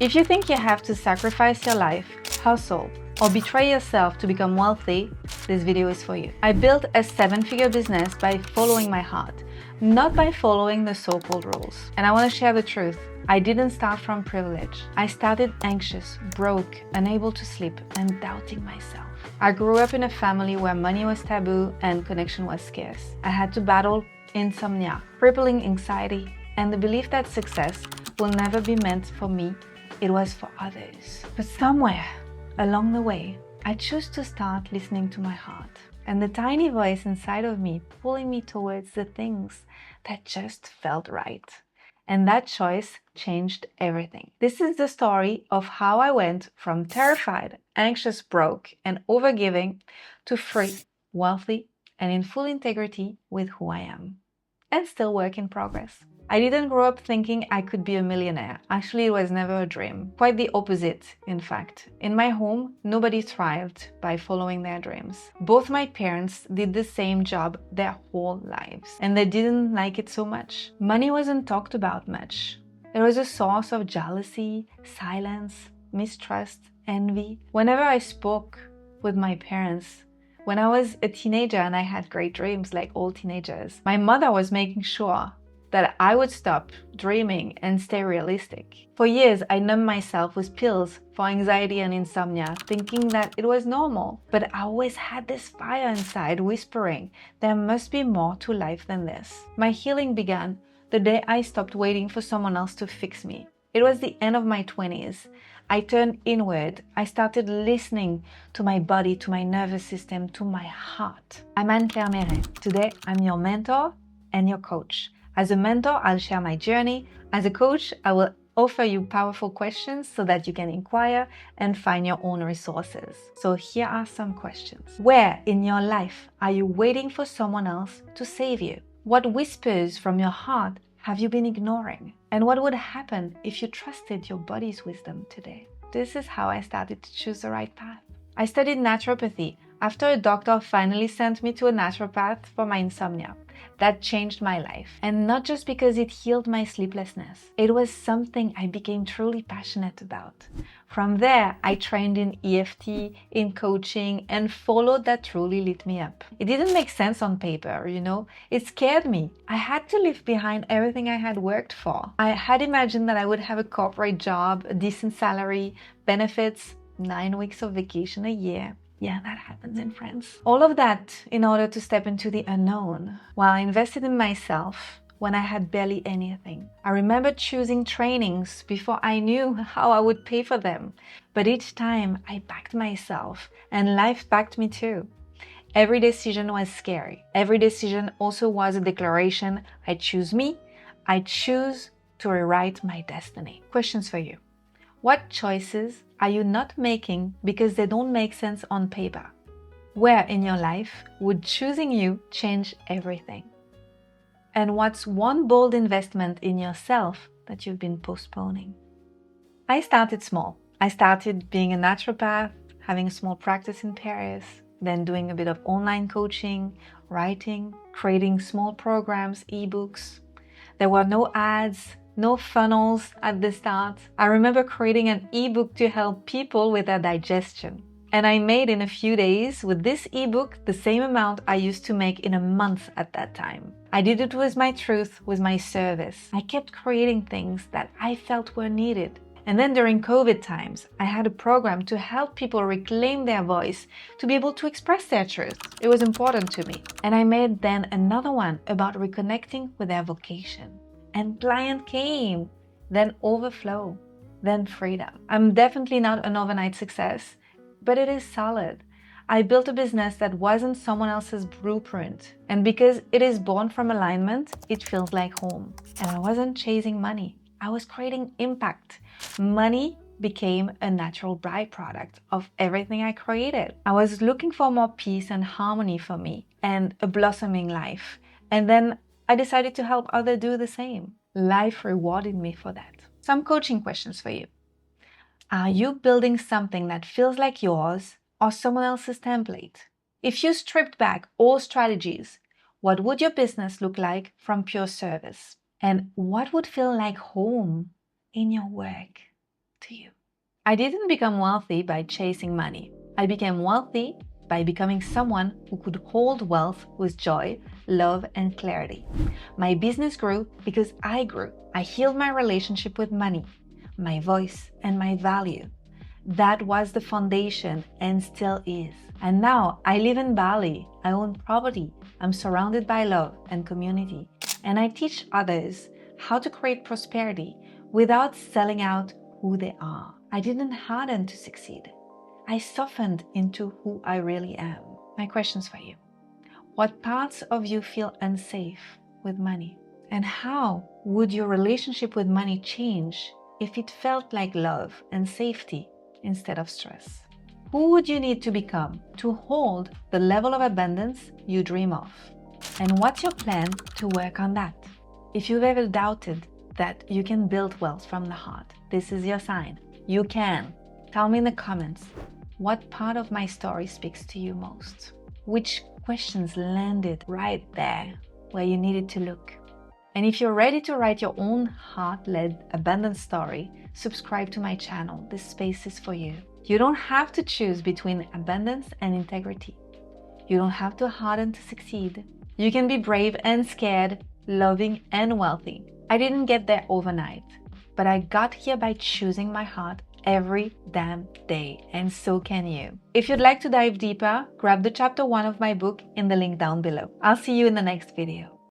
If you think you have to sacrifice your life, hustle, or betray yourself to become wealthy, this video is for you. I built a 7-figure business by following my heart, not by following the so-called rules. And I want to share the truth. I didn't start from privilege. I started anxious, broke, unable to sleep, and doubting myself. I grew up in a family where money was taboo and connection was scarce. I had to battle insomnia, crippling anxiety, and the belief that success will never be meant for me. It was for others. But somewhere along the way, I chose to start listening to my heart and the tiny voice inside of me pulling me towards the things that just felt right. And that choice changed everything. This is the story of how I went from terrified, anxious, broke, and overgiving to free, wealthy, and in full integrity with who I am. And still work in progress. I didn't grow up thinking I could be a millionaire. Actually, it was never a dream. Quite the opposite, in fact. In my home, nobody thrived by following their dreams. Both my parents did the same job their whole lives, and they didn't like it so much. Money wasn't talked about much. It was a source of jealousy, silence, mistrust, envy. Whenever I spoke with my parents, when I was a teenager and I had great dreams like all teenagers, my mother was making sure that I would stop dreaming and stay realistic. For years, I numbed myself with pills for anxiety and insomnia, thinking that it was normal. But I always had this fire inside whispering, there must be more to life than this. My healing began the day I stopped waiting for someone else to fix me. It was the end of my 20s. I turned inward. I started listening to my body, to my nervous system, to my heart. I'm Anne-Claire Méret. Today, I'm your mentor and your coach. As a mentor, I'll share my journey. As a coach, I will offer you powerful questions so that you can inquire and find your own resources. So here are some questions. Where in your life are you waiting for someone else to save you? What whispers from your heart have you been ignoring? And what would happen if you trusted your body's wisdom today? This is how I started to choose the right path. I studied naturopathy after a doctor finally sent me to a naturopath for my insomnia. That changed my life. And not just because it healed my sleeplessness. It was something I became truly passionate about. From there, I trained in EFT, in coaching, and followed that truly lit me up. It didn't make sense on paper, you know? It scared me. I had to leave behind everything I had worked for. I had imagined that I would have a corporate job, a decent salary, benefits, 9 weeks of vacation a year. Yeah, that happens in France. All of that in order to step into the unknown, while I invested in myself when I had barely anything. I remember choosing trainings before I knew how I would pay for them. But each time I backed myself and life backed me too. Every decision was scary. Every decision also was a declaration. I choose me. I choose to rewrite my destiny. Questions for you. What choices are you not making because they don't make sense on paper? Where in your life would choosing you change everything? And what's one bold investment in yourself that you've been postponing? I started small. I started being a naturopath, having a small practice in Paris, then doing a bit of online coaching, writing, creating small programs, ebooks. There were no ads, no funnels at the start. I remember creating an ebook to help people with their digestion. And I made in a few days with this ebook the same amount I used to make in a month at that time. I did it with my truth, with my service. I kept creating things that I felt were needed. And then during COVID times, I had a program to help people reclaim their voice, to be able to express their truth. It was important to me. And I made then another one about reconnecting with their vocation. And client came, then overflow, then freedom. I'm definitely not an overnight success, but it is solid. I built a business that wasn't someone else's blueprint. And because it is born from alignment, it feels like home. And I wasn't chasing money. I was creating impact. Money became a natural byproduct of everything I created. I was looking for more peace and harmony for me and a blossoming life. And then I decided to help others do the same. Life rewarded me for that. Some coaching questions for you. Are you building something that feels like yours or someone else's template? If you stripped back all strategies, what would your business look like from pure service? And what would feel like home in your work to you? I didn't become wealthy by chasing money. I became wealthy by becoming someone who could hold wealth with joy, love, and clarity. My business grew because I grew. I healed my relationship with money, my voice, and my value. That was the foundation and still is. And now I live in Bali. I own property. I'm surrounded by love and community. And I teach others how to create prosperity without selling out who they are. I didn't harden to succeed. I softened into who I really am. My questions for you. What parts of you feel unsafe with money? And how would your relationship with money change if it felt like love and safety instead of stress? Who would you need to become to hold the level of abundance you dream of? And what's your plan to work on that? If you've ever doubted that you can build wealth from the heart, this is your sign. You can. Tell me in the comments, what part of my story speaks to you most? Which questions landed right there where you needed to look? And if you're ready to write your own heart-led abundance story, subscribe to my channel. This space is for you. You don't have to choose between abundance and integrity. You don't have to harden to succeed. You can be brave and scared, loving and wealthy. I didn't get there overnight, but I got here by choosing my heart every damn day, and so can you. If you'd like to dive deeper, grab the chapter 1 of my book in the link down below. I'll see you in the next video.